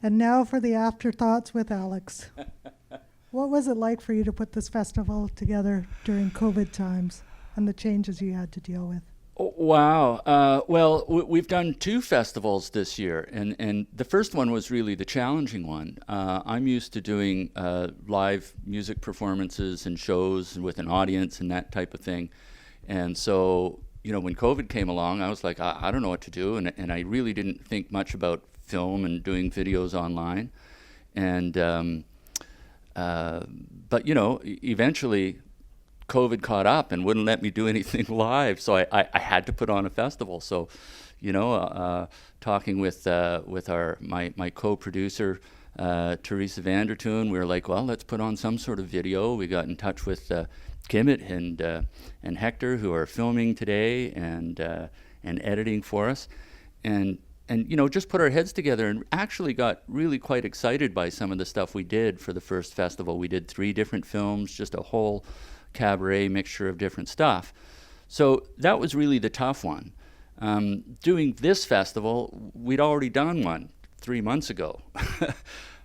And now for the afterthoughts with Alex. What was it like for you to put this festival together during COVID times and the changes you had to deal with? Oh, wow. Well, we've done 2 festivals this year, and the first one was really the challenging one. I'm used to doing live music performances and shows with an audience and that type of thing. And so, when COVID came along, I was like, I don't know what to do, and I really didn't think much about film and doing videos online. And but eventually COVID caught up and wouldn't let me do anything live, so I had to put on a festival. So, talking with my co-producer Teresa Vandertuin, we were like, well, let's put on some sort of video. We got in touch with Kimit and Hector, who are filming today and editing for us, and just put our heads together and actually got really quite excited by some of the stuff we did for the first festival. We did 3 different films, just a whole cabaret mixture of different stuff. So that was really the tough one. Doing this festival, we'd already done one 3 months ago.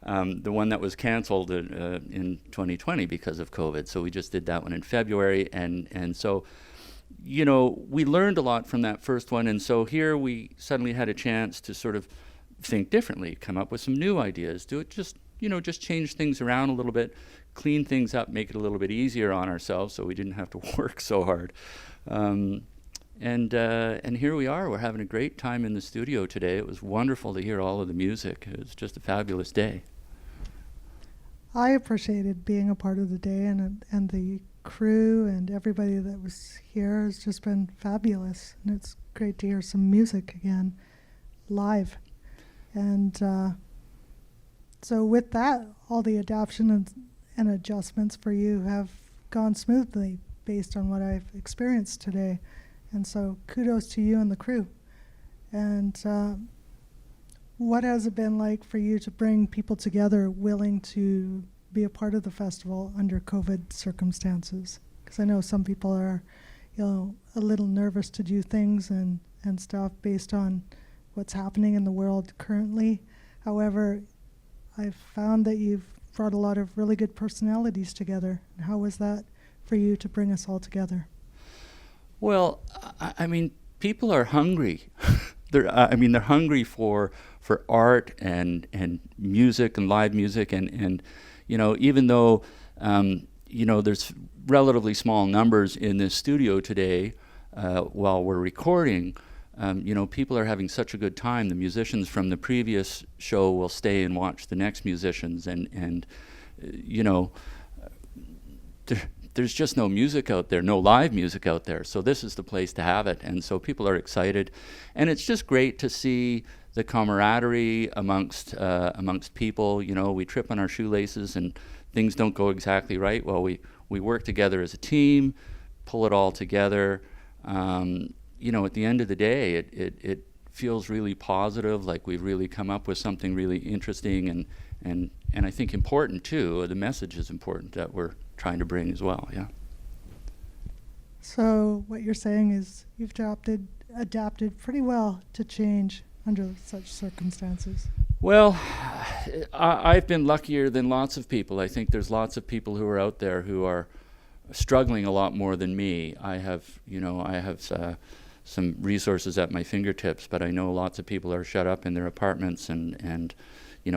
The one that was canceled in 2020 because of COVID. So we just did that one in February. And so, we learned a lot from that first one. And so here we suddenly had a chance to sort of think differently, come up with some new ideas, do it just change things around a little bit, clean things up, make it a little bit easier on ourselves so we didn't have to work so hard. And here we are. We're having a great time in the studio today. It was wonderful to hear all of the music. It was just a fabulous day. I appreciated being a part of the day, and the crew and everybody that was here has just been fabulous. And it's great to hear some music again, live. And so with that, all the adaptation and adjustments for you have gone smoothly based on what I've experienced today. And so kudos to you and the crew. And what has it been like for you to bring people together willing to be a part of the festival under COVID circumstances? Because I know some people are, a little nervous to do things and stuff based on what's happening in the world currently. However, I've found that you've brought a lot of really good personalities together. And how was that for you to bring us all together? Well, I mean, people are hungry. They're hungry for art and music and live music, and even though there's relatively small numbers in this studio today while we're recording, people are having such a good time. The musicians from the previous show will stay and watch the next musicians, and there's just no music out there, no live music out there. So this is the place to have it. And so people are excited. And it's just great to see the camaraderie amongst people. We trip on our shoelaces and things don't go exactly right. Well, we work together as a team, pull it all together. At the end of the day, it feels really positive, like we've really come up with something really interesting and I think important too. The message is important that we're trying to bring as well, yeah. So what you're saying is you've adapted pretty well to change under such circumstances. Well, I've been luckier than lots of people. I think there's lots of people who are out there who are struggling a lot more than me. I have some resources at my fingertips, but I know lots of people are shut up in their apartments and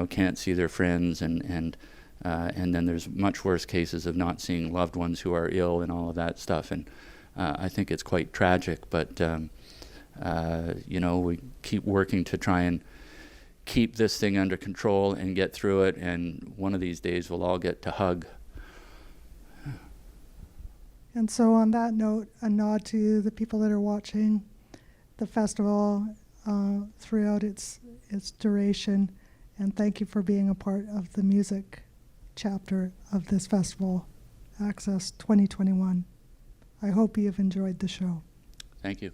can't see their friends, and then there's much worse cases of not seeing loved ones who are ill and all of that stuff. And I think it's quite tragic, but we keep working to try and keep this thing under control and get through it, and one of these days we'll all get to hug. And so on that note, a nod to the people that are watching the festival throughout its duration, and thank you for being a part of the music chapter of this festival, Access 2021. I hope you've enjoyed the show. Thank you.